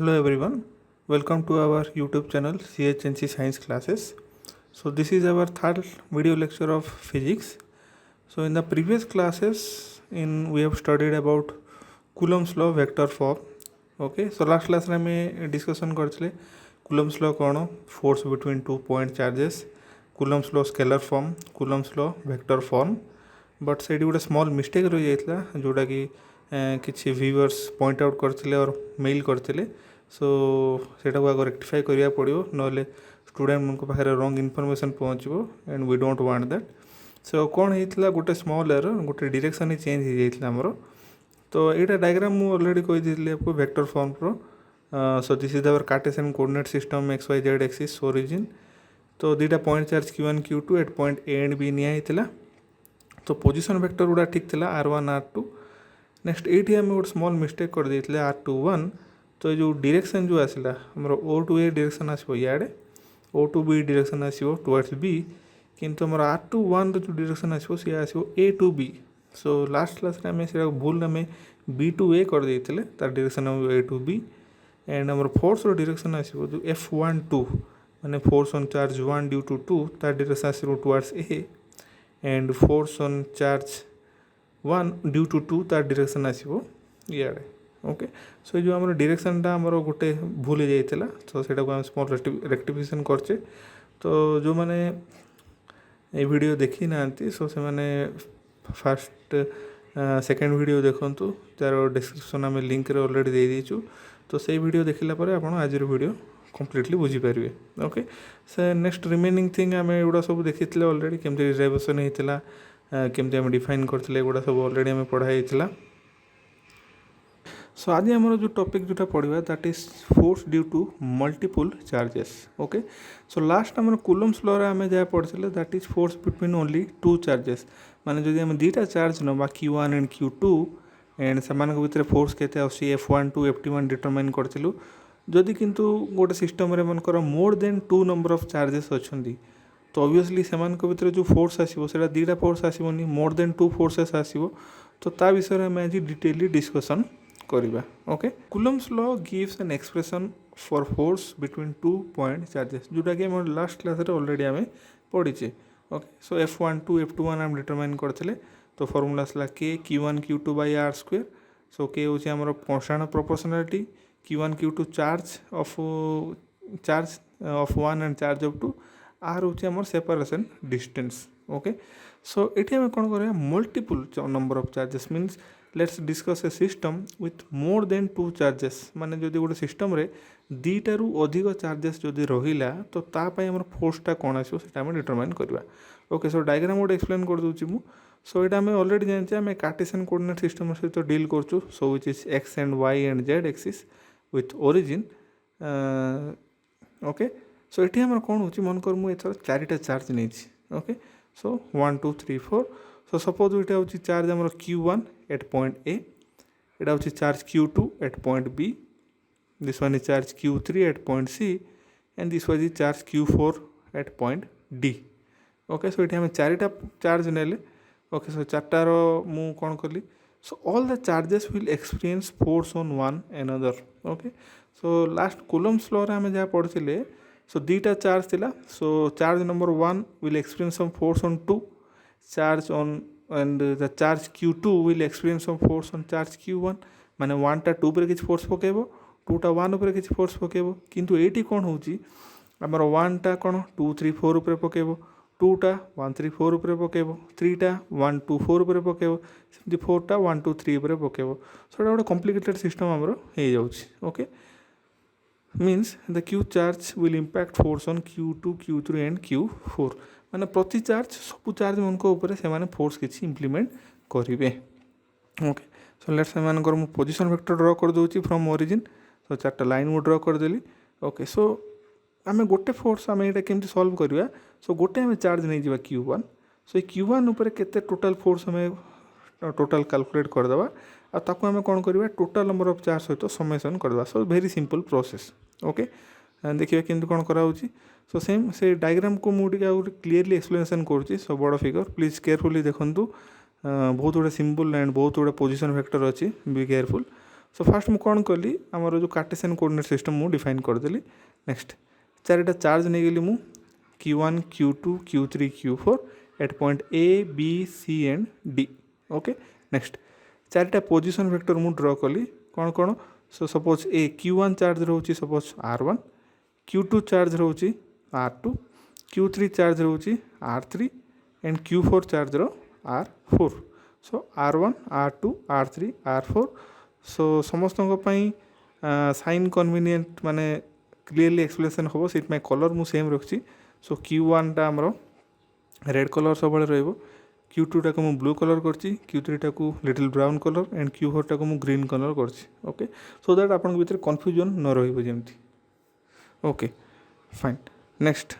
Hello everyone, welcome to our YouTube channel CHNC Science Classes. So this is our third video lecture of physics. So in the previous classes we have studied about Coulomb's law vector form. Okay, so last class में discussion करथिले Coulomb's law कौन force between two point charges, Coulomb's law scalar form, Coulomb's law vector form. But से गोटे small mistake रही जाता जोटा कि किसी व्यूअर्स पॉइंट आउट करते और मेल करते सो सेटा आगे रेक्टिफाई करिया पड़ो ना स्टूडेंट मन पाखे रंग इनफॉरमेशन पहुँचो and we don't want that so कौन होता गोटे स्मॉल एरर गोटे डायरेक्शन ही चेंज हो जाता आमर तो यहाँ डायग्राम मुझे ऑलरेडी कही आपको वेक्टर फॉर्म रो so this is our cartesian coordinate system x Y Z axis origin तो दुईटा point charge Q1 Q2 at point A and B निया तो पोजिशन वेक्टर गुड़ा ठीक था R1 R2 नेक्स्ट ये आम गोटे स्मॉल मिस्टेक कर देते R21 तो जो डायरेक्शन जो आसला आमर O2A डायरेक्शन आसो इे O2B डायरेक्शन आसो टुवर्ड्स B किंतु आमर R21 जो डायरेक्शन आसो सी आसो A to B so last class आम से भूल आम B to A कर देते तार direction A to B and आमर फोर्स डायरेक्शन आसो जो F12 माने force on charge 1 due to 2 तार डायरेक्शन आसो towards A and force on charge 1 due to 2 तार डायरेक्शन आसो इे ओके सो जो आम डायरेक्शन आमर गोटे भूल जाइए तो सहीटा को स्मॉल रेक्टिफिकेशन करचे तो जो मैंने ये वीडियो देखी ना सो से मैंने फास्ट सेकेंड वीडियो देखूँ तार डिस्क्रिप्शन आम लिंक ऑलरेडी दे दीचु तो से वीडियो देखला आप आज वीडियो कम्प्लीटली बुझीपारे ओके से नेक्स्ट रिमेनिंग थिंग आम एगुड़ा सब देखी ऑलरेडी केमती रिजर्वेशन होता केमती आम डिफाइन करते एगुड़ा सब ऑलरेडी आम पढ़ाई सो आज आम जो टॉपिक जोटा पढ़ा that is force due to multiple charges okay so last आम Coulomb's लॉ आम जहाँ पढ़ते that is force between only two charges माने जदि आम दुईटा चार्ज नवा Q1 एंड Q2 एंड से भितर फोर्स केते आसी F12 F21 डिटरमाइन करूँ जदि किंतु गोटे सिस्टम रे मनकर more than 2 number of charges अच्छी तो ऑब्वियसली से भितर जो फोर्स आसो से दुईटा फोर्स आसोनी मोर देन 2 फोर्सेस आसो तो ता विषय में आज डिटेली डिस्कसन करिबा okay Coulomb's law gives an expression for force between 2 point charges जोटा कि हम लास्ट क्लास रे ऑलरेडी आम पढ़ीचे ओके सो F12 F21 आम डिटरमाइन करथिले तो फॉर्मूला आसला K Q1 Q2 by R square so K होची हमर constant proportionality Q1 Q2 charge of 1 and charge of 2 R होची हमर सेपरेशन डिस्टेंस ओके सो एठी हम कोन करिया multiple number of charges means let's discuss A system with more than 2 charges माने जदि गोटे सिस्टम रे दुईटारू अधिक चार्जेस जदि रहिला तो तापाई हमर फोर्सटा कोन आसो सेटा हम डिटरमाइन करबा ओके सो डायग्राम गोटे एक्सप्लेन कर दूची मु सो एटा हमें ऑलरेडी जानचे हमें कार्टेशियन कोऑर्डिनेट सिस्टम सहित डील करछु so which is x and y and z axis with origin okay so एठी हमर कोन होची मन कर मु एथर चारिटा चार्ज नेछि ओके सो 1 2 3 4 सो सपोज इटा होची चार्ज हमर Q1 एट पॉइंट A इटा होची charge Q2 at point B this one is charge Q3 at point C and this was is charge Q4 at point D okay so इटा हम चारिटा charge नेले okay so चारटार मु कोन करली so all the charges will experience force on one another okay so last Coulomb's law रे हम जहाँ पढ़ते सो दुईटा चार्ज थिला so charge number 1 will experience some force on 2 charge on and the charge Q2 will experience some force on charge Q1 माने 1 टा 2 पर किसी फोर्स पकेबो 2 टा 1 पर किसी फोर्स पकेबो किंतु एटी कोन होची हमर 1 टा कोन 2 3 4 ऊपर पकेबो 2 टा 1 3 4 ऊपर पकेबो 3 टा 1 2 4 ऊपर पकेबो सेमती 4 टा 1 2 3 ऊपर पकेबो सो एटा गोटे कॉम्प्लिकेटेड सिस्टम हमर हे जाउची okay means the Q charge will impact force on Q2 Q3 and Q4 माने प्रति चार्ज सब चार्ज मन को ऊपर से माने फोर्स किछि इंप्लीमेंट करिवे ओके सो लेट्स से मान कर मु पोजीशन वेक्टर ड्रा कर दोची फ्रॉम ओरिजिन सो चारटा लाइन मु ड्रा कर देली ओके सो आमे गोटे फोर्स आमे एटा केमति सॉल्व करिवा सो गोटे आमे चार्ज नै जिवा Q1 सो Q1 ऊपर केते टोटल फोर्स हमें टोटल कैलकुलेट कर दवा आ ताको आमे कोन करिवा टोटल नंबर ऑफ चार्ज सहित समेशन कर दवा सो वेरी सिंपल प्रोसेस ओके देखिए केमति कोन करा होची सो सेम से डायग्राम को मुझे क्लीयरली एक्सप्लेनेशन करुँची सो बड़ फिगर प्लीज केयरफुली देखंतु बहुत गुड़ा सिंबल एंड बहुत गुड़ा पोजिशन वेक्टर अच्छी बी केयरफुल सो फास्ट मुझे कौन कली आमर जो कार्टेशियन कोऑर्डिनेट सिस्टम मुझे डिफाइन करदेली। नेक्स्ट चारिटा चार्ज नहीं गली मु Q1 Q2 Q3 Q4 at point A B C and D। Okay next चारिटा पोजिशन वेक्टर मु ड्र कली कौन कौन। So suppose a Q1 charge रोचे सपोज R1, Q2 चार्ज रोचे R2, Q3 चार्ज रोचे R3 and Q4 charge row R4। So R1 R2 R3 R4। सो समस्त sign convenient माने क्लीयरली एक्सप्लेनेशन हम से कलर मु सेम रखी। सो Q1 टा आमर रेड कलर सब रो, Q2 टाक मु ब्लू कलर करची, Q3 टाक little brown colour and Q4 टाक मु ग्रीन कलर करची। ओके सो दैट आपन भीतर कन्फ्यूजन न रहिबो जेमती। Okay fine next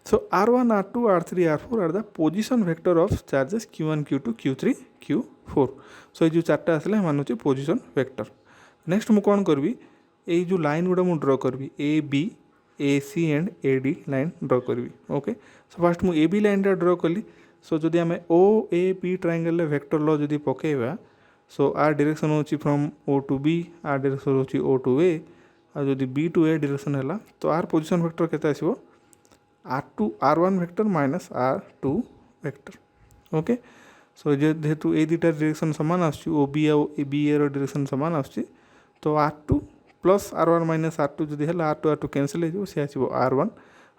so R1 R2 R3 R4 are the position vector of charges Q1 Q2 Q3 Q4। So ये चार्टा आसला मान होची पोजिशन वेक्टर। नेक्स्ट मु कौन करबी ये जो लाइन गुड़ा मु ड्र करबी A B A C and A D line draw करबी। ओके सो फास्ट मु ए बी लाइन टा ड्र कली। सो जदि आम O A B triangle vector ल जदि पकेबा सो आर डायरेक्शन होची फ्रॉम O टू B, आर डायरेक्शन होची O टू A, आ जदि B टू A डायरेक्शन हैला तो आर पोजिशन वेक्टर केते आसीबो R1 vector minus R2 vector. Okay सो जेहेतु ए दुटा डायरेक्शन सामान आछी ओ बी आ बी ए रो डायरेक्शन सामान आछी तो R2 plus R1 minus R2 जदि हैला R2 कैंसिल हो जाए सी आसीबो R1।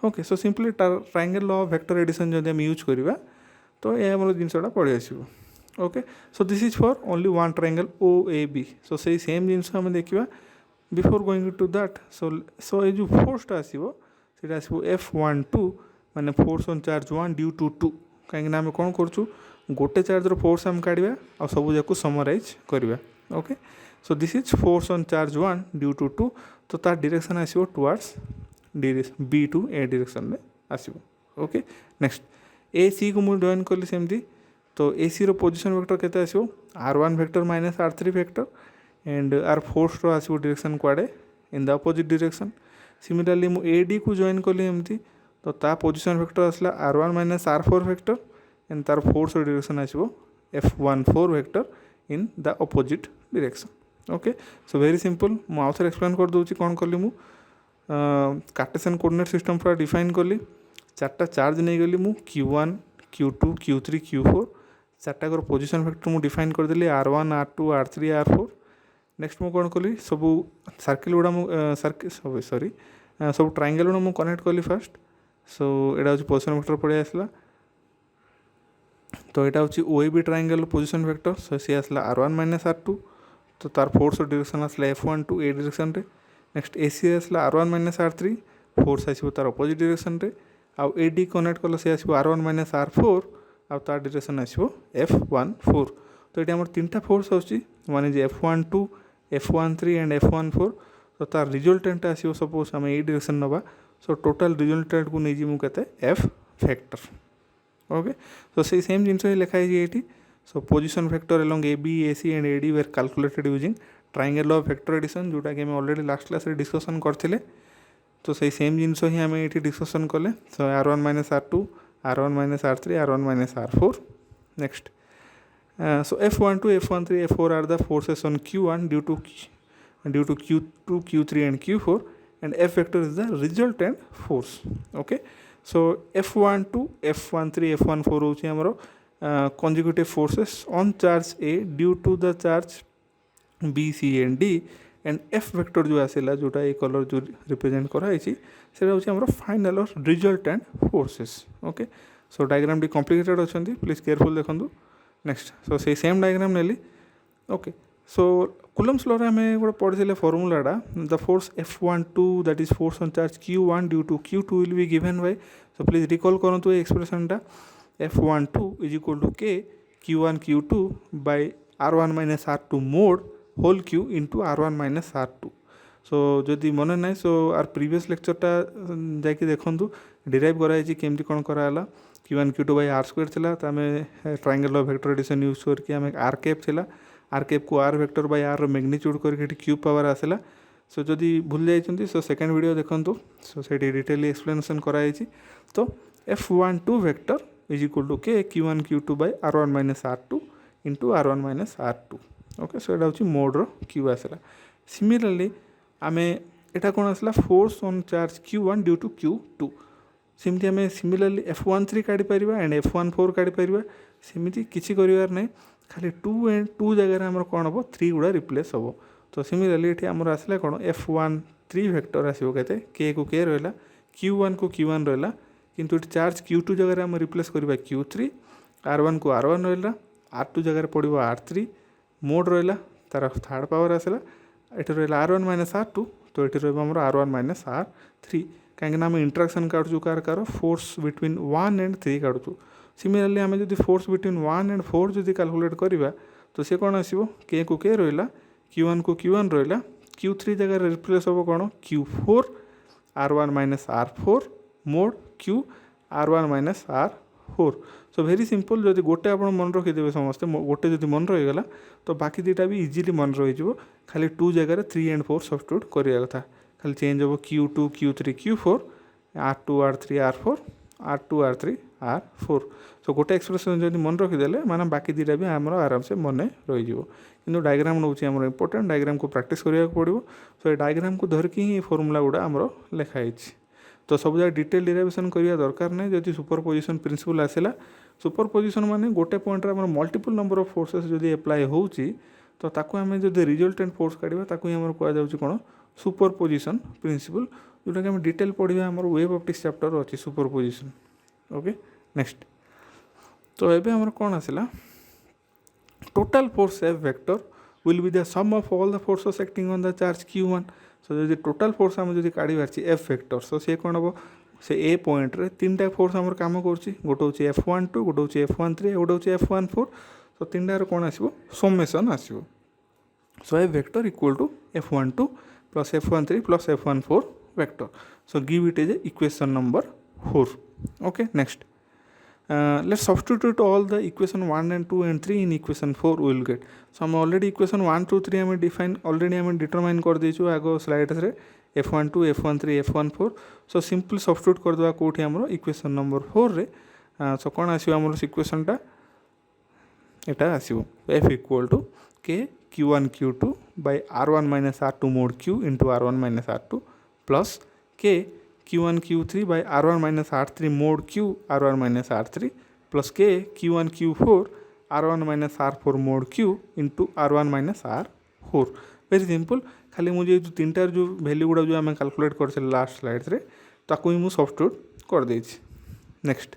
Okay so simply triangle law of vector addition जदि हम यूज करबा तो ये हमर जिनसटा पड़े आसीबो। Okay so this is for only one triangle OAB। So से सेम जिनस हम देखिबा before going to that. So ये जो फोर्स आसीबो सेटा आसीबो F12 माने force on charge 1 due to 2। कहीं आम कौन करूँ गोटे चार्ज रो फोर्स आम काढ़ा और सब जाक समराइज करवा। Okay so this is force on charge 1 due to 2 तो तार डायरेक्शन आसीबो towards B to A direction में आसीबो। ओके नेक्स्ट AC को मुझे जॉइन कली सेमती तो AC रो पोजिशन वेक्टर केते आसीबो R1 vector minus R3 vector and आर फोर्स रो आसीबो डायरेक्शन कुआडे in the opposite direction. Similarly मु AD को जॉइन कली एमती तो ता पोजिशन वेक्टर आसला R1 minus R4 vector and तार फोर्स डायरेक्शन आसीबो F14 vector in the opposite direction. Okay so very simple मु आउ थोड़ा एक्सप्लेन कर दूची कौन कली मु कार्टेशियन कोऑर्डिनेट सिस्टम पूरा डिफाइन कली। चार्टा चार्ज नहीं गली मु Q1 Q2 Q3 Q4 चार्टा कर पोजिशन वेक्टर मु डिफाइन कर देली R1 R2 R3 R4। Next मु कौन कली सब सर्किल गुड़ा सब सॉरी सब ट्रायंगल गुड़ा मु कनेक्ट कली फास्ट। सो एटा हूँ पोजिशन वेक्टर पड़े आसला तो यहाँ हूँ OAB ट्रायंगल पोजिशन वेक्टर। सो सी आसला R1 माइनस R2 तो तार फोर्स डायरेक्शन आसला F12 A डायरेक्शन रे। नेक्स्ट AC आसला R1 माइनस R3 फोर्स आसीबो तार अपोजिट डायरेक्शन रे। आउ AD कनेक्ट कले सी आसीबो R1 माइनस R4 आउ तार डायरेक्शन आसीबो F14। तो ये आमर तीनटा फोर्स आउची one is F12 F13 and F14 तो तार रिजल्टेंट आसीबो सपोज आम ए डायरेक्शन नबा सो टोटल रिजल्टेंट को नहीं जी कहते F वेक्टर। ओके सो से सेम जिनस ही लिखाई ये। So position vector along AB AC and AD were calculated using triangle of vector addition जोटा कि आम ऑलरेडी लास्ट क्लास डिस्कसन करथिले। तो सही सेम जिनस ही आम ये डिस्कसन कले। So R1 minus R2 R1 minus R3 R1 minus R4। Next so F12 F13 F4 are the forces on Q1 due to Q2 Q3 and Q4 and F vector is the resultant force. Okay so F12 F13 F14 होची हमरो consecutive forces on charge A due to the charge B C and D and F vector जो आसेला जोटा ये colour जो represent करा है सेटा होची हमरो फाइनल और resultant forces. Okay so diagram डी कॉम्प्लिकेटेड अछंती प्लीज केयरफुल देखंतु। नेक्स्ट सो से सेम डायग्राम नेली। ओके सो Coulomb's law में गोटे पढ़ी फॉर्मूलाटा the force F12 that is force on charge Q1 due to Q2 will be given by. So please recall करूँ ये एक्सप्रेशनटा F12 is equal to K Q1 Q2 by R1 minus R2 mod whole Q into R1 minus R2। सो जदि मन ना सो our previous लेक्चरटा जाकि देखूँ derive कराई केमती कौन कराला Q1 Q2 bye R square थिला तो आम triangle of vector addition use करके आम R कैप थिला आर कैप को R vector by R magnitude करके क्यूब पावर आसला। सो जदि भूल जाइए सो सेकेंड वीडियो देखो सो से डिटेल एक्सप्लेनेशन कराई। तो F12 vector is equal to K Q1 Q2 by R1 minus R2 into R1 minus R2। Okay so यहाँ हूँ मोड रो क्यू आसला सिमिलरली आम एटा कौन आसला force on charge Q1 due to Q2 सेमती आम सिमिलरली F13 काढ़ी पारिबा एंड F14 काढ़ी पारिबा सेमती किसी करिवार नै खाली 2 एंड 2 जगह आमर कौन हम 3 गुड़ा रिप्लेस हम तो सिमिलरली ये आमर आसला कौन F13 वेक्टर आसो के के को के रहा Q1 को Q1 रहा किंतु चार्ज Q2 जगह आम रिप्लेस करवा Q3 R1 को R1 रहा R2 जगह पड़ो R3 मोड रहा तार थर्ड पावर आसला ये रहा R1 माइनस R2 तो ये रहा R1 माइनस R3 कहीं आम इंटराक्शन काटू car car force between 1 and 3 काटू सिमिलरली आम जो फोर्स बिटवीन 1 एंड 4 जो कैलकुलेट करवा तो सी कौन आसो के को के रहा Q1 को Q1 रहा Q3 जगह रिप्लेस हम कौन Q4 R1 minus R4 mode Q R1 minus R4 सो भेरी सिंपल जदि गोटे आप मन रखिदे समस्ते गोटे जब मन रहीगला तो बाकी दुटा भी इजिली मन रही खाली 2 जगह 3 एंड 4 सब्स्टिट्यूट करवा कथा खाली चेंज हम Q2 Q3 Q4 R2 R3 R4 R2 R3 R4 सो गोटे एक्सप्रेशन जब मन रखिदे माने बाकी दुटा भी आम आराम से मन रही कि डायग्राम नौ इंपोर्टेंट डायग्राम को प्रैक्टिस करने पड़ो सो ये डायग्राम को धरिकी ही फॉर्मूला गुड़ा आमर लिखाई तो सब जगह डिटेल डेरिवेशन करवा दरकार नहीं जब सुपरपोजिशन प्रिंसिपल आसला सुपरपोजिशन माने गोटे पॉइंट आम मल्टीपल नंबर ऑफ फोर्सेस जब एप्लाय हो तो ताकू आम जो रिजल्टेंट फोर्स काढ़ा ताकू आम कहुँ कौन सुपरपोजिशन प्रिंसिपल जोटा कि डिटेल पढ़ा आम वेब ऑप्टिक्स चैप्टर अच्छी सुपरपोजिशन ओके नेक्स्ट तो ये आम कौन आसला total force F vector will be the sum of all the forces acting on the charge Q1 सो जो टोटाल फोर्स आम जो काढ़ी F vector सो सी कौन हम से ए पॉइंट रे 3टा फोर्स आम कम कर गोटे हूँ F12 गोटे हूँ F13 गोटे हूँ F14 तो 3टार कौन आसो समेसन आसो सो F vector equal to F12 plus F13 plus F14 vector so give it as a equation number 4 okay next let's substitute all the equation 1 and 2 and 3 in equation 4 we will get so हम already equation 1 2 3 हमें define already हमें determine कर देचु आगो slide रे F12 F13 F14 so simple substitute कर दवा कोठी हमरो equation number 4 रे so कोन आसीबो हमरो इक्वेशन टा एटा आसीबो F equal to K Q1 Q2 by R1 minus R2 mod Q into R1 minus R2 plus K Q1 Q3 by R1 minus R3 mod Q R1 minus R3 plus K Q1 Q4 R1 minus R4 mod Q into R1 minus R4 very simple खाली मुझे जो 3टार जो value गुड़ा जो आम calculate कर last slide रे ताकू ही मुझे सब्स्टिट्यूट कर देछि नेक्स्ट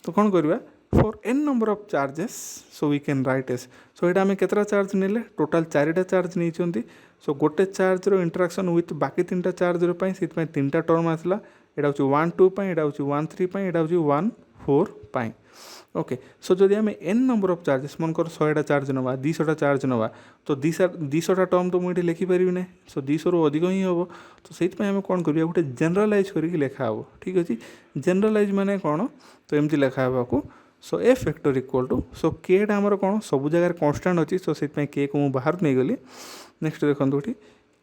तो कौन करवा for n number of charges so we can write as so यहाँ आम केतरा चार्ज नेले टोटाल 4टा चार्ज नहीं सो गोटे चार्ज रो इंटराक्शन विथ बाकी 3टा चार्ज रो से 3टा टर्म आसला यहाँ हूँ 1 2 यहाँ हूँ 1 3 यहाँ हूँ 1 4 ओके सो जदि आम n नंबर ऑफ चार्जेस मनकर 100टा चार्ज नवा 200टा चार्ज नवा तो 200टा टर्म तो मुझे लिखिपारि ना सो 200 रु अधिक ही हम तो से आम कौन करिया गोटे जनरलाइज करके लिखा हम ठीक अच्छे जनरलाइज माने कौन तो एमती लिखा को सो F vector इक्वल टू सो के आमर कौन सब जगह कांस्टेंट अच्छी सो से के को मुझे बाहर नहीं गली नेक्स्ट देखो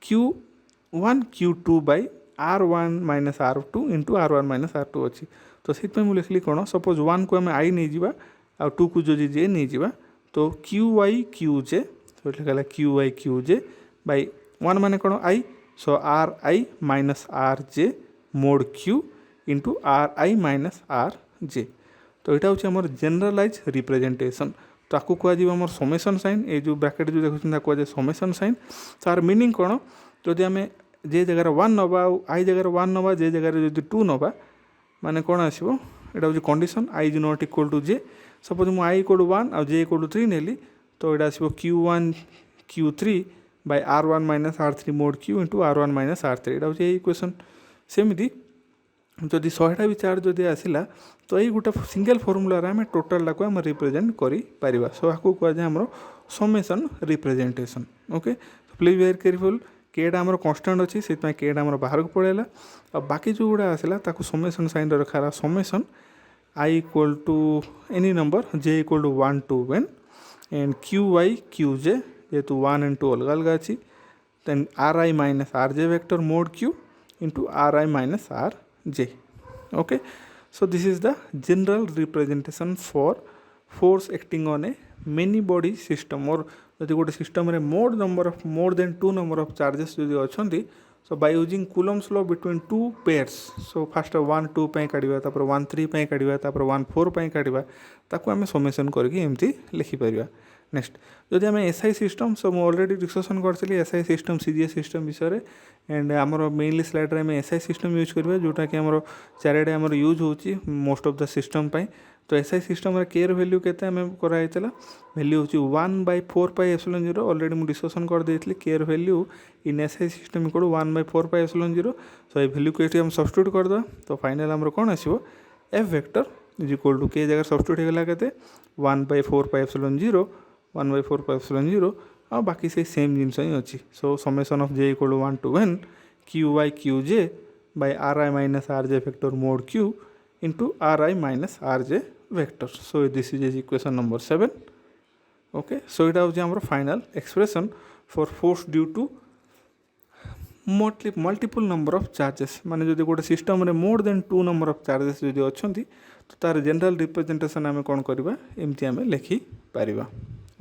Q1 Q2 by R1 minus R2 into R1 minus R2 अच्छी तो से मुझे लिखली कौन सपोज 1 को आम आई नहीं जावा आ 2 को जो जे नहीं जावा तो QY QJ तो लिखा QY QJ by 1 माने कौन आई सो RI minus RJ mode Q into RI minus RJ तो यहाँ हूँ आम जनरलाइज रिप्रेजेंटेशन तो आपको कह समेसन साइन ये जो ब्रैकेट जो देखते कहुए समेसन साइन तार मीनिंग कौन जदि आम जे जगह 1 नवा आई जगह 1 नवा जे जगह जो 2 नवा माने कौन आसो यहाँ हूँ condition I is not equal to J suppose मुझे आई इक्वल टू 1 और जे इक्वल टू 3 नेली तो यहाँ आसो Q1 Q3 by R1 minus R3 mode Q into R1 minus R3 यहाँ हूँ इक्वेशन सेमती जदि 100टा भी चार्ज जदि आसला तो यही गोटे सिंगल फॉर्मूला आम टोटाल को आम रिप्रेजेंट करें सो आपको कहुए आम summation representation okay please very careful केटा आम कन्स्टाट अच्छी से केटा आम बाहर को पड़ेगा और बाकी जो गुड़ा आसला ताको समेसन साइन रखा summation I equal to any number J equal to 1 to n and QY QJ जेहेतु 1 and 2 अलग अलग अच्छी then RI minus RJ vector mod Q into RI minus RJ okay so this is the general representation for force acting on a many body system or जदि गोटे system रे more than 2 number of charges जदि अछंती so by using Coulomb's law between 2 pairs so first 1 2 पई काढिबा तापर 1 3 पई काढिबा तापर 1 4 पई काढिबा ताको आमे समेशन करके एमती लिखि परिबा। नेक्स्ट जदि आम एसआई सिस्टम सो मुझे ऑलरेडी डिस्कसन करी एसआई सिस्टम सीजीएस सिस्टम विषय एंड आमर मेनली स्लाइड में एसआई सिस्टम यूज करवा जोटा कि आमर चारिडे आमर यूज होची मोस्ट ऑफ द सिस्टम पाई। तो एसआई सिस्टम रे केयर वैल्यू केते हमें कराइतला वैल्यू होची 1/4 पाई एप्सिलॉन 0 ऑलरेडी मु डिस्कसन कर देइतली केयर value in SI system equal 1/4 pi epsilon 0। So ए वैल्यू को एठी हम सब्स्टिट्यूट कर दो तो फाइनल हमर कोन आसीबो F vector is equal to के जगह सब्स्टिट्यूट हेगला केते 1/4 पाई एप्सिलॉन 0 1/4 पाई एप्सिलॉन 0 आ बाकी से सेम जिनस ही अच्छी। So summation of J equal to 1 to n q by qj by ri minus rj vector mod q into ri minus rj vector. So this is equation number 7. Okay, so it is our final expression for force due to multiple number of charges माने जदि गोटे system रे more than 2 number of charges जदि अछंती तो तार general representation आमे कोन करबा एमती आमे लिखि पारिबा।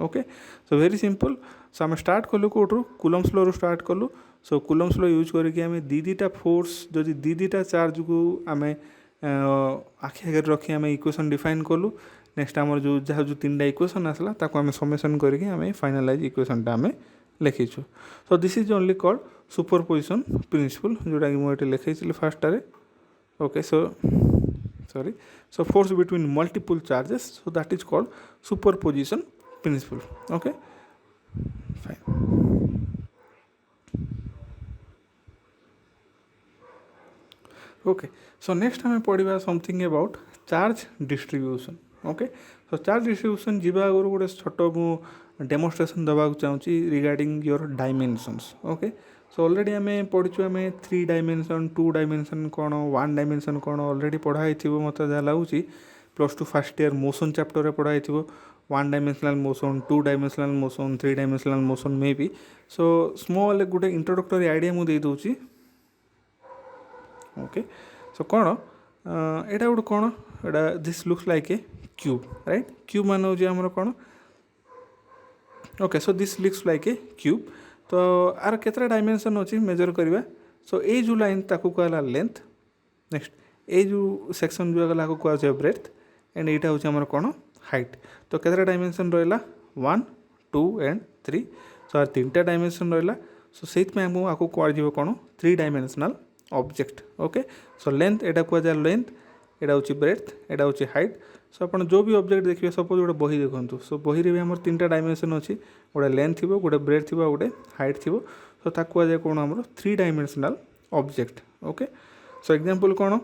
Okay, so very simple. So आम स्टार्ट कलु कौटू कूलम्स लॉ रू स्टार्ट कलु। सो कूलम्स लॉ यूज करके आम दीटा फोर्स जदि दीटा चार्ज को आम आखि आगे रखी आम इक्वेशन डिफाइन कलु। नेक्स्ट आम जो जहाँ जो 3टा इक्वेशन आसला ताको आम समेशन करके आम फाइनालाइज इक्वेशनटा आम लिखीचु। So this is only called superposition principle जोटा कि मुझे लिखी first. Okay, so force between multiple charges so that is called superposition principle. Okay, fine. Okay, so next हमें पढ़ा something about charge distribution. Okay, so charge distribution जीवा आगु गोटे छोट मु डेमोन्स्ट्रेशन देवाक चाहूँगी regarding your dimensions. Okay, so already आम पढ़ी आम 3 डायमेंशन 2 डायमेंशन कौन 1 डायमेंशन कौन ऑलरेडी पढ़ाई मत जहाँ लगुच +2 फर्स्ट ईयर मोशन चैप्टर रे पढ़ाई 1 dimensional motion 2 dimensional motion 3 dimensional motion may be. So small गोटे इंट्रोडक्टरी आइडिया मुझे दूसरी। ओके, सो कौन एटा गोटे कौन एटा this looks like a cube right. Cube मान हो आमर कौन। Okay, so this looks like a cube. तो आर केतरा डायमेंशन अच्छी मेजर करवा। सो ये जो लाइन ताकू कहला लेंथ। नेक्स्ट ये जो सेक्शन जो गला कह ब्रेथ एंड यहाँ हूँ आमर कौन हाइट। तो केतरा डायमेंशन रहा 1 2 एंड 3। सो आर 3टा डायमेंशन रहा। सो से आपको कह कौन 3 dimensional object. Okay, so length एटा कह जाए लेंथ एटा हूँ ब्रेथ एटा हूँ हाइट। सो आप जो भी ऑब्जेक्ट देखिए सपोज गोटे बही देखो सो बही रे भी आम 3टा डायमेंशन अच्छी गोटे लेंथ थी गोटे ब्रेथ थी गोटे हाइट थी। सो ताक कह जाए कौन आम 3 dimensional object. Okay, so example कौन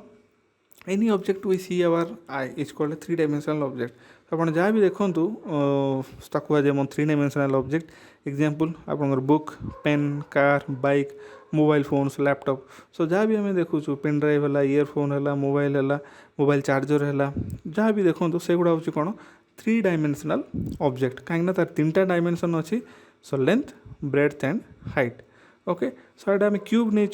any object we see our eye is called 3 dimensional object. आप जहाँ भी देखूँ ताकू कह 3 डायमेंशनल ऑब्जेक्ट। एग्जांपल आप book pen car bike mobile phones laptop. So जहाँ भी आम देखु पेन ड्राइव है इयरफोन है मोबाइल चार्जर है जहाँ भी देखो से गुड़ा हूँ कौन 3 डायमेंशनल ऑब्जेक्ट कहीं तार 3टा डायमेंशन अच्छी। So length breadth and height. Okay, so ये आम क्यूब नहीं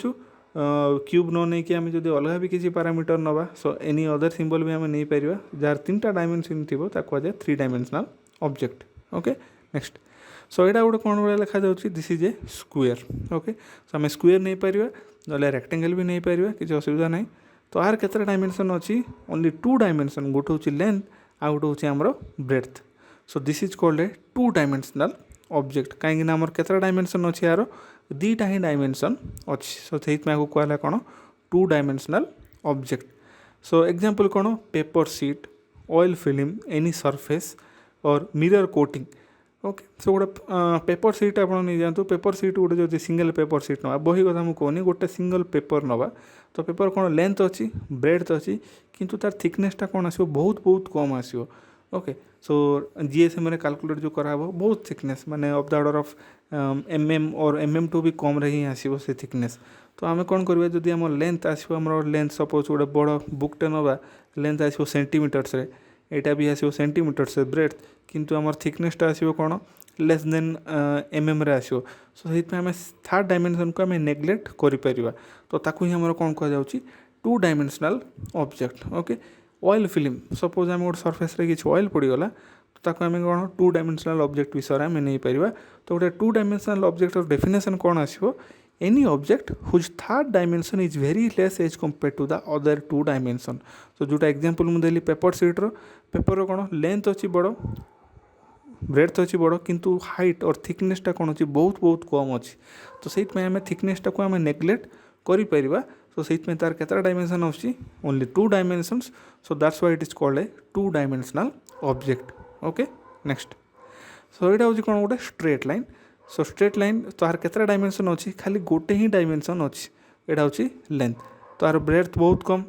क्यूब न नहीं कि आम जो अलग भी किसी पैरामीटर नवा सो एनी अदर सिंबल भी आम नहीं पार जार 3टा डायमेंशन थी कहुए 3 dimensional object. Okay, next so यहाँ गोटे कौन भाई लिखा जाऊँगी this is a square. Okay, so आम स्क्वेयर नहीं पार ना रेक्टेंगल भी नहीं पार किसी असुविधा नहीं। तो आर केतरा डायमेंशन अच्छी ओनली 2 डायमेंशन गोटे हूँ लेंथ आ गोटे हूँ आमर breadth. So this is called a 2 dimensional object कहीं आमर केतरा डायमेंशन अच्छी यार 2टा ही डायमेंशन अच्छी। सो से कहला कौन 2 डायमेंशनल ऑब्जेक्ट। सो एग्जांपल कौन paper sheet oil film any surface और मिरर कोटिंग। ओके, सो गोटे पेपर सीट आप नहीं जातु पेपर सीट गोटे जो सिंगल पेपर सीट ना बही कथा मुझे कहनी गोटे सिंगल पेपर नवा। तो पेपर कौन लेंथ अच्छी ब्रेथ अच्छी किंतु तार थिकनेसटा कौन आसो बहुत बहुत कम आसो। ओके, सो जीएसएम रे कैलकुलेट जो करा बहुत थिकनेस माने of the order of mm और mm2 भी कम रही आसो से थिकनेस। तो आम कौन करवा जदि आम लेंथ आसो आम लेंथ सपोज गोटे बड़ बुकटे नवा लेंथ आसो सेंटीमीटर्स रे एटा भी आसो सेंटीमीटर्स ब्रेथ किंतु आम थिकनेसटा आसो कौन लेस देन mm रे आसो। सो से आम 3rd डायमेंशन को आम नेग्लेक्ट करिपरिबा। तो ताकू ही आम कौन कह जाउची 2 dimensional object. Okay, oil film suppose आम गोटे सरफेस रे किसी ऑयल पड़गला ताको आम कौन 2 डायमेंशनल ऑब्जेक्ट विषय आम नहीं पार। तो गोटे 2 डायमेंशनल ऑब्जेक्ट डेफिनेशन कौन आसो, any object whose third dimension is very less as compare to the other 2 dimension. तो जोटा एग्जांपल मुझे देली पेपर सीट्र, पेपर कौन लेंथ अच्छी बड़, ब्रेड्थ अच्छी बड़, किंतु हाइट और थिकनेसटा कौन अच्छी बहुत बहुत कम अच्छी। तो से आम थिकनेसटा को आम नेग्लेक्ट कर। सो से तार केतटा डायमेंशन आछी, only 2 dimensions. So that's why it is called a 2 dimensional object. Okay next, so यहाँ हूँ कौन गोटे straight line. So straight line तार केतटा डायमेंशन अच्छी, खाली गोटे ही डायमेंशन अच्छी, यहाँ हूँ लेंथ। तार ब्रेड्थ बहुत कम,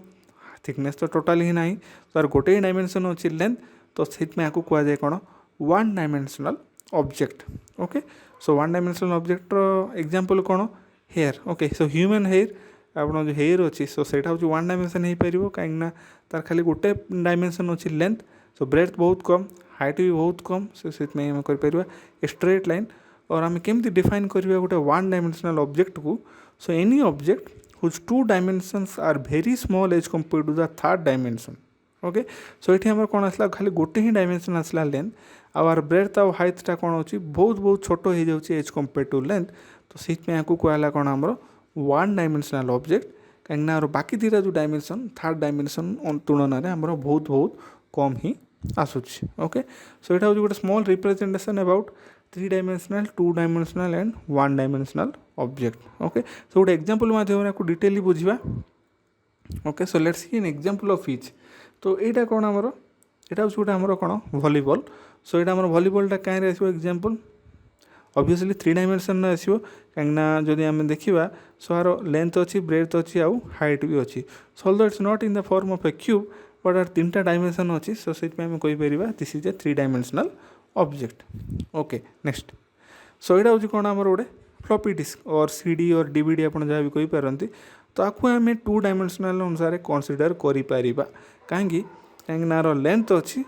थिकनेस तो टोटाली ही ना, तार गोटे ही डायमेंशन अच्छी लेंथ। तो से कहुए कौन 1 dimensional object. Okay, so 1 dimensional object example कौन hair. Okay, so human hair आपन जो हेयर अच्छी, सो से हूँ 1 डायमेंशन हो पार, कहीं तार खाली गोटे डायमेंशन अच्छी लेंथ। सो ब्रेड्थ बहुत कम, हाइट भी बहुत कम, सो से कर स्ट्रेट लाइन। और आम केमती डिफाइन करवा गोटे 1 डायमेंशनल ऑब्जेक्ट को। So any object whose 2 dimensions are very small as compare to the third dimension. Okay, so ये आम कौन आसला, खाली गोटे ही डायमेंशन आसला लेंथ, आर ब्रेड्थ आउ हाइटटा कौन अच्छी बहुत बहुत छोट हो जाए एज कंपेयर टू लेंथ। तो से कहला कौन आमर 1 डायमेंशनल ऑब्जेक्ट, कहीं बाकी 2टा जो डायमेंशन थर्ड डायमेंशन तुलन में आमर बहुत बहुत कम ही आसूची। ओके, सो यहाँ हूँ गोटे small representation about 3 dimensional, 2 dimensional and 1 dimensional object. Okay, so गोटे एग्जांपल माध्यम आपको डिटेली बुझा। Okay, so let's see an example of each. तो यहाँ कौन आमर, यहाँ हूँ गोटे आमर कौन वॉलीबॉल। सो यहाँ आमर वॉलीबॉलटा कहीं आसो एग्जांपल, ऑब्वियसली 3 डायमेंशन आसो, कहीं जदि आम देखा। सो यार लेंथ अच्छी, ब्रेड्थ अच्छी, आउ हाइट भी अच्छी। So although it's not in the form of a cube, but आर 3टा डायमेंशन अच्छी। सो से कहीपर this is a 3 dimensional object. Okay next, so यहाँ हूँ कौन आमर गोटे फ्लॉपी डिस्क और सीडी और डीवीडी आप जहाँ भी कहींपारती। तो आपको आम 2 डायमेंशनल अनुसार कनसीडर कर कहीं लेंथ अच्छी,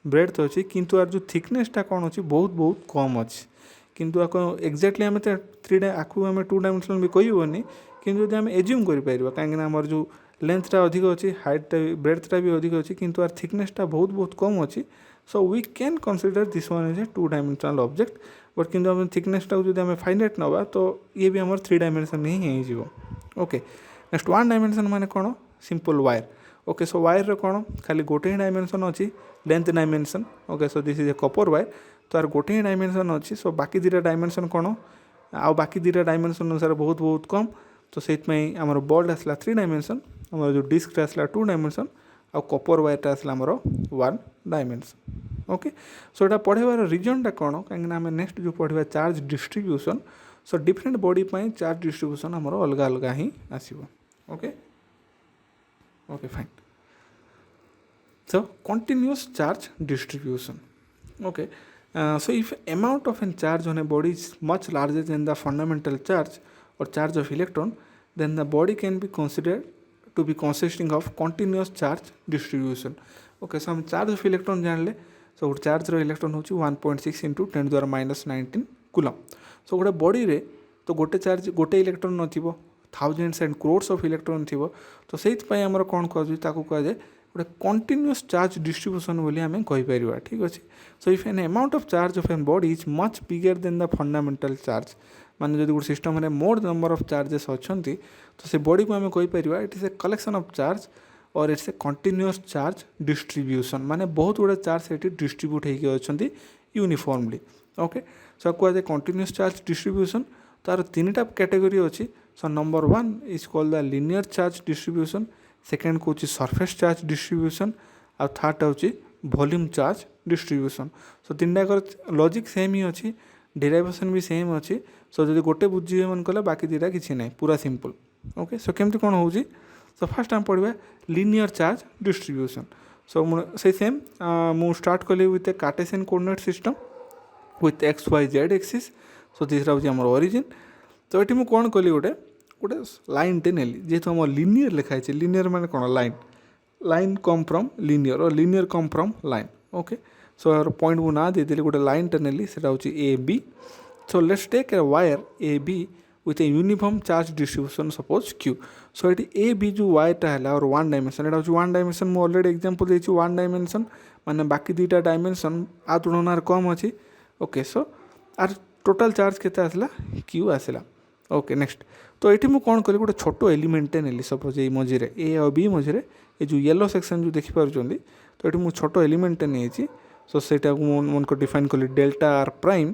ब्रेड्थ अच्छी, किंतु यार जो थिकनेसटा कौन अच्छी बहुत बहुत कम अच्छी। किंतु आपको एक्जाक्टली आम 3 आपको आम 2 डायमेंशनल भी कहबनी, किंतु आम एज्यूम कर कहीं आमर जो लेंथटा अधिक अच्छी, हाइटटा ब्रेड्थटा भी अधिक अच्छी, किंतु यार थिकनेसटा बहुत बहुत कम अच्छी। So we can consider this one is a 2 dimensional object. But किंतु आम थिकनेसटा जो आम फाइनाइट नवा, तो ये भी आमर 3 डायमेंशन ही हो। ओके नेक्स्ट, 1 डायमेंशन माने कौन, simple wire. Okay, so wire कौन खाली गोटे ही डायमेंशन अच्छी, length dimension. Okay, so this is a copper wire. तो यार गोटे ही डायमेंशन अच्छी। सो बाकी 2टा डायमेंशन कौन, आ बाकी 2टा डायमेंशन अनुसार बहुत बहुत कम। तो से आमर बॉल आसला 3 डायमेंशन, आमर जो डिस्क आसला 2 डायमेंशन, आ कपर वायरटा आसला आमर 1 डायमेंशन। ओके, सो यहाँ पढ़ार रिजनटा कौन, कहीं आम नेक्स्ट जो पढ़ा charge distribution. So different body पर चार्ज डिस्ट्रीब्यूशन आमर अलग अलग ही आसो। Okay okay fine. So continuous charge distribution. Okay, so if amount of a charge on a body is much larger than the fundamental charge or charge of electron, then the body can be considered to be consisting of continuous charge distribution. Okay, so हम charge of electron जान ले। so charge रो electron होची 1.6 into 10⁻19 coulomb. so गोटे body रे तो गोटे charge गोटे electron नथिबो, thousands and crores of electron थिबो। तो सेइत पय हमर कोन कहजु ताकू कह जाय गोटे कंटिन्यूअस चार्ज डिस्ट्रीब्यूशन बोली आम कहीपर। ठीक अच्छे, so if an amount of charge of an body is much bigger than the fundamental charge, माने जब गोटे सिस्टम में मोर नंबर ऑफ चार्जेस अच्छा, तो से बॉडी को आम कहीपर it is a collection of charge और it's a continuous charge distribution, माने बहुत गुड़ा चार्ज से डिस्ट्रीब्यूट होती यूनिफॉर्मली। ओके, सो कहुए कंटिन्यूअस चार्ज डिस्ट्रीब्यूशन। तार 3टा कैटेगरी अच्छी। So number 1 is called the linear charge distribution, second कौन सरफेस चार्ज डिस्ट्रीब्यूशन, आ थर्ड हूँ वॉल्यूम चार्ज डिस्ट्रीब्यूशन। सो 3टाक लॉजिक सेम ही अच्छी, डेरिवेशन भी सेम अच्छी। सो जो गोटे बुझे मन कले बाकी 2टा किसी ना, पूरा सिंपल। ओके, सो केमती कौन हो। सो फास्ट आम पढ़ा लिनियर चार्ज डिस्ट्रीब्यूशन। सो से सेम मु स्टार्ट कली with a Cartesian coordinate system with X Y Z axis. So तीसरा हूँ आम ओरिजिन। तो ये मुझे कौन कली गोटे गोटे लाइन टे नेली, जेहेतु आम लिनियर लिखाई, लिनियर माने कौन line, line come from linear और linear come from line. Okay, so यार पॉइंट मु ना देदेली गोटे लाइन टे नेली, सेटा हूँ A B. So let's take a wire A B with a uniform charge distribution suppose Q. So ये ए बी जो वायरटा है और 1 डायमेंशन, यहाँ हूँ 1 डायमेंशन। मुझे अलरेडी एग्जांपल देछि 1 डायमेंशन माने बाकी दुईटा डायमेंशन आ तुलनार कम अच्छी ओके सो आर टोटाल चार्ज केते आसला क्यू आसला ओके नेक्स्ट तो ये मुझे कौन कली गोटे छोट एलिमेंटे नेली सपोज ये मझे ए और बी मझे ये जो येलो सेक्शन जो देखिपुर तो ये मुझे छोट एलिमेंटे नहीं सो से मन को डिफाइन कली delta R prime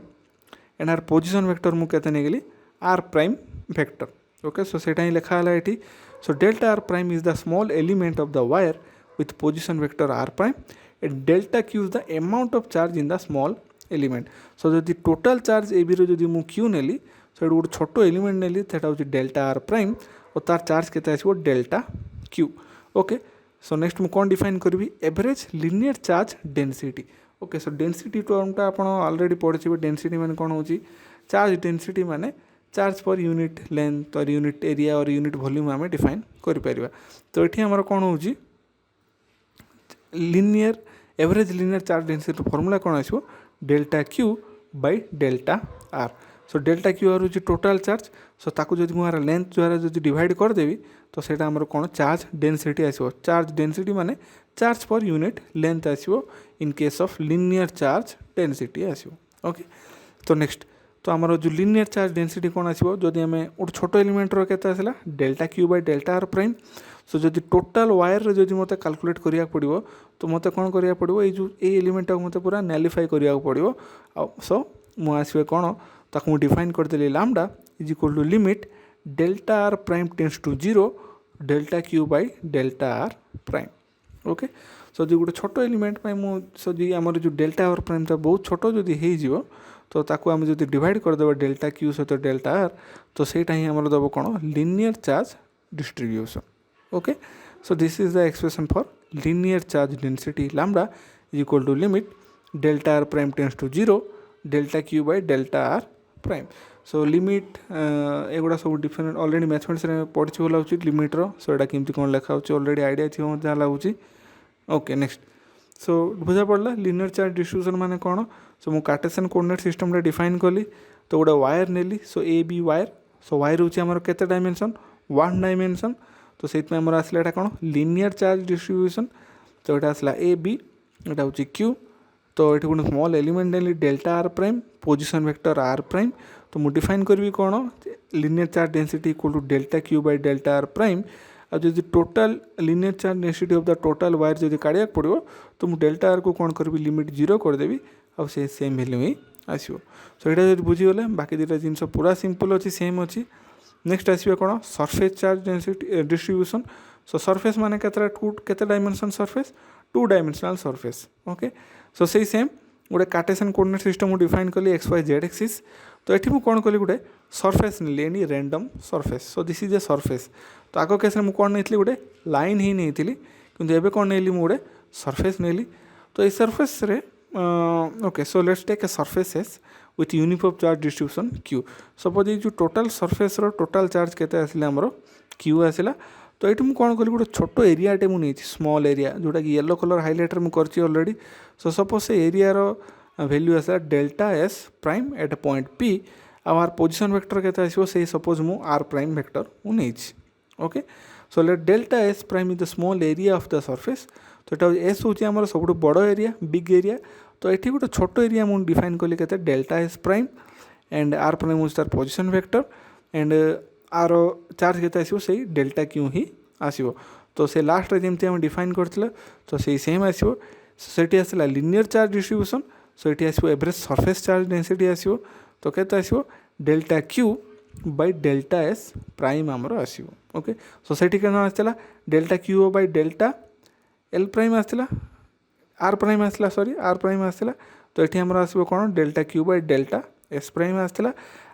and are position vector मुझे नहीं गली R prime vector okay so से लिखा है ये so delta R prime is the small element of the wire with position vector R prime and delta Q is the amount of charge in the small element so जदि total charge A B रो मुझे Q नेली सो गोटे छोट element नेली सेटा हूँ delta R prime और तार charge केते आसो delta Q okay so next मुझे कौन डिफाइन करी average linear charge density okay so density टर्मटा आप ऑलरेडी पढ़े डेंसिटी माने कौन हो चार्ज डेंसिटी माने चार्ज पर यूनिट लेंथ और यूनिट एरिया और यूनिट वॉल्यूम आम डिफाइन करें तो ये आमर कौन हो linear average linear charge density formula कौन आसो delta Q by delta R so delta Q आर हूँ टोटाल चार्ज सो ताकू जब मुझे लेंथ द्वारा जो डिवाइड करदेवी तो सेटा आमर कौन चार्ज डेंसिटी आसो चार्ज डेंसिटी माने चार्ज पर यूनिट लेंथ आसो in case of linear charge density आसो ओके तो नेक्स्ट तो आमर जो लिनियर चार्ज डेंसिटी कौन आसो जदि आम गोटे छोट एलिमेंट केते आसला delta Q by delta R prime सो जदि टोटाल वायर रे जदि मते कैलकुलेट करिया पड़िबो तो मते कौन करिया पड़िबो ए जो ए एलिमेंट को मते पूरा नैलिफाई करिया पड़िबो सो मु आसबे कौन ताकू मु डिफाइन करदेली lambda is equal to limit delta R prime tends to 0 delta Q by delta R prime okay so जो गोटे छोट एलिमेंट मु सो जी आमर जो डेल्टा आर प्राइम तो बहुत छोट जदि हो जिवो तो ताकू आम जो डिवाइड करदेबा डेल्टा क्यू सहित डेल्टा आर तो सेटा ही आमर दब कौन linear charge distribution okay so this is the expression for linear charge density lambda is equal to limit delta R prime tends to 0 delta Q by delta R prime so limit एगुड़ा सब different already mathematics रे पढ़ी भल हो limit रो सो एटा केमती कौन लिखा हो ऑलरेडी आइडिया थी जहाँ लगुच ओके नेक्स्ट सो बुझा पड़ा लिनियर चार्ज डिस्ट्रीब्यूशन माने कौन सो मु कार्टेशियन कोऑर्डिनेट सिस्टम रे डिफाइन कली तो गोटे वायर नेली so A B wire so wire हूँ आमर केते डायमेंशन 1 डायमेंशन तो से आमर आसला एटा कौन लिनियर चार्ज डिस्ट्रीब्यूशन तो ये आसला ए बी एटा हूँ क्यू तो ये गोटे स्मॉल एलिमेंट नेली delta R prime position vector R prime तो मुझे डिफाइन करी कौन linear charge density equal to delta Q by delta R prime आ जो total linear charge density of the total wire जो काढ़ा पड़ो तो मुझे डेल्टा आर को कौन करी लिमिट 0 करदेवी आ से सेम वैल्यू ही आसो सो यहाँ जो बुझीगले बाकी दुटा जिन पूरा सिंपल अच्छी सेम अच्छी नेक्स्ट आसवे कौन surface charge density distribution so surface माने केते dimension surface 2 dimensional surface okay so से सेम गोटे कार्टेशियन कोऑर्डिनेट सिस्टम डिफाइन कली एक्स वाई जेड एक्सिस तो ये कौन कली गोटे सरफेस नहीं any random surface so this is a surface तो आग केस में कौन नहीं गोटे लाइन ही नहीं कि एवं कौन नहीं गोटे सरफेस नहीं तो ये सरफेस रे okay so let's take a surface S with uniform charge distribution Q suppose ये जो टोटाल सरफेस रो टोटाल चार्ज केते आसला हमरो क्यू आसला तो ये मुझे कौन कली गोटे छोट एरियाटे मुझे स्मॉल एरिया जोटा कि येलो कलर हाइलाइटर मुझे करची ऑलरेडी सो सपोज से एरिया वैल्यू आसला delta S prime at point P R position vector केते आसो से सपोज मु आर प्राइम वेक्टर मुझे okay so let delta S prime is the small area of the surface तो ये S हूँ आम सब बड़ एरिया बिग एरिया तो ये गोटे छोट एरिया मुझे डिफाइन कली के delta S prime and R prime हूँ तार position vector and R charge केते आसो से डेल्टा क्यू ही आसो तो से लास्ट जमी आम डिफाइन करथिले तो से सेम आसो सेठी आसला लिनियर चार्ज डिस्ट्रीब्यूशन सो ये आसो एवरेज सरफेस चार्ज डेंसिटी आसो तो केते आसो delta Q by delta S prime आमर आसो ओके सो सेठी केन आसला delta Q by delta L prime आसला आर प्राइम आसला सॉरी आर प्राइम आसला तो ये आमर आसो कौन delta Q by delta S prime आसला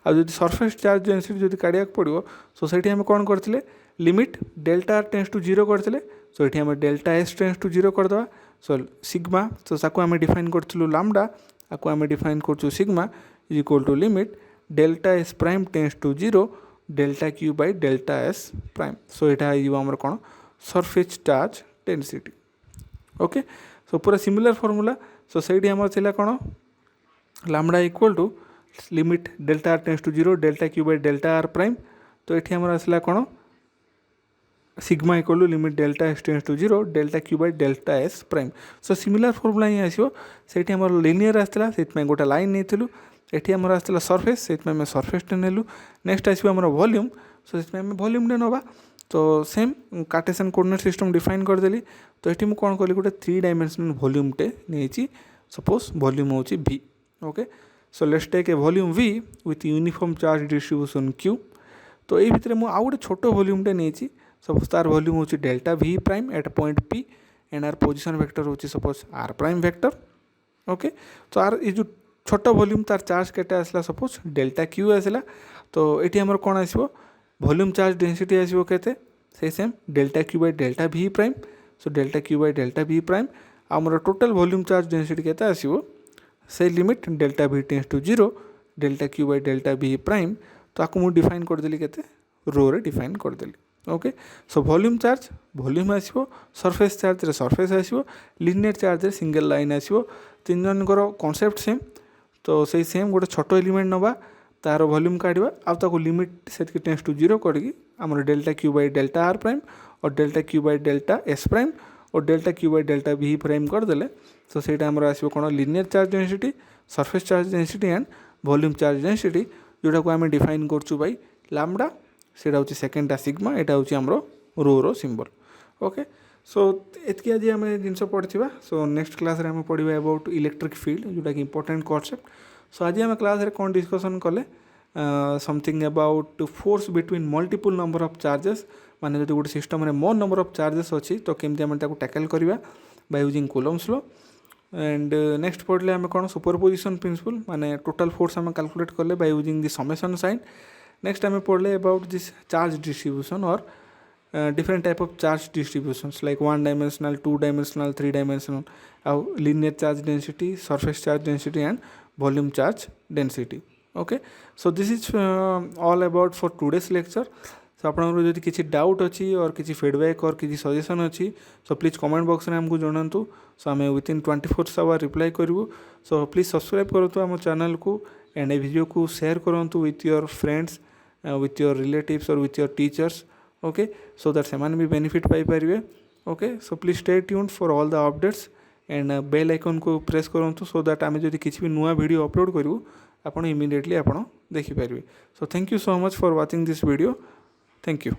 आ जो सरफेस चार्ज डेंसिटी जो काढ़ा पड़ो सो से आम कौन करते limit delta R tends to 0 करते सो ये आम डेल्टा एस टेंस टू 0 करदे सो सिग्मा तो ताको आम डिफाइन करूँ लैम्डा आपको आम डिफाइन करूँ sigma is equal to limit delta S prime tends to 0 delta Q by delta S prime so यहाँ आमर कौन surface charge density okay so पूरा सिमिलर फॉर्मूला सो से आमर थिला कौन lambda equal to limit delta R tends to 0 delta Q by delta R prime तो ये आमर आसला कौन sigma equal to limit delta S tends to 0 delta Q by delta S prime. So similar formula ही आसो से आमर linear आसला से गोटे लाइन नहीं एटी आमर आसला सरफेस से सरफेस नेलु। नेक्स्ट आसो आमर वॉल्यूम सो से वॉल्यूम नवा तो same Cartesian coordinate system define करदेली। तो ये मुझे कौन कली गोटे 3 डायमेंशनल वॉल्यूम टे नहीं सपोज वॉल्यूम हूँ V। Okay so let's take a volume V with uniform charge distribution Q। तो ये भितर मुझे आउ गोटे छोट वॉल्यूम टे नहीं सपोज तार वॉल्यूम हूँ delta V prime at point P and are position vector हूँ suppose R prime vector. Okay तो आर ये जो छोट वॉल्यूम तार चार्ज केटे आसला सपोज डेल्टा Q आसला। तो ये आमर कौन आसो वॉल्यूम चार्ज डेंसिटी आसो केते से same delta Q by delta V prime. So delta Q by delta V prime आमर टोटल वॉल्यूम चार्ज डेंसिटी केते आसो से limit delta V tends to 0 delta Q by delta V prime. तो आपको मुझे डिफाइन करदेली केते रो रे डिफाइन करदेली। Okay so volume charge volume आसो सरफेस चार्ज रे सरफेस आसो लिनियर चार्ज रे सिंगल लाइन आसो तीन जनकर कॉन्सेप्ट सेम। तो से सेम गोटे छोट एलिमेंट नवा तार वॉल्यूम काढ़ा आउ लिमिट से टेंड्स टू 0 करके आमर delta Q by delta R prime और delta Q by delta S prime और delta Q by delta V prime करदेले। तो सहीटा आमर आसो कौन linear charge density surface charge density and volume charge density जोटा को आम डिफाइन करचु बाय लैम्बडा सेटा हूँ सेकेंडा सिग्मा एटा हूँ आमर रो सिंबल। ओके सो एतकी आज आम जिन पढ़ा। सो नेक्स्ट क्लास रे आम पढ़ा अबाउट इलेक्ट्रिक फील्ड जोटा कि इंपोर्टेंट कॉन्सेप्ट। सो आज आम क्लास रे कौन डिस्कसन कले something about force between multiple number of charges माने जो गोटे सिस्टम रे मोर नंबर ऑफ चार्जेस अच्छी तो केमती आम टैकल करवा by using Coulomb's law. And next पढ़ले आम कौन सुपरपोजिशन प्रिंसिपल माने टोटल फोर्स आम कैलकुलेट कले by using the summation sign. Next आम पढ़ले अबाउट दिस चार्ज डिस्ट्रीब्यूशन और different type of charge distributions like 1 dimensional 2 dimensional 3 dimensional linear charge density surface charge density and volume charge density। okay so this is all about for today's lecture। so आपन जदि किसी doubt अच्छी और किसी feedback और किसी suggestion अच्छी so please comment box में हमको जनातु। सो आम विथिन 24 आवर रिप्लाई करूँ। सो प्लीज सब्सक्राइब करूँ आम चैनल को एंड ए वीडियो को शेयर करूँ with your friends with your relatives और with your teachers. Okay so that सेमाने भी बेनिफिट पाई पारिबे। Okay so please stay tuned for all the updates and bell icon को प्रेस करूँ सो दैट आम जदि किसी भी नुआ वीडियो अपलोड करूँ आपन इमीडिएटली आपन देखि पारिबे। So thank you so much for watching this video. Thank you.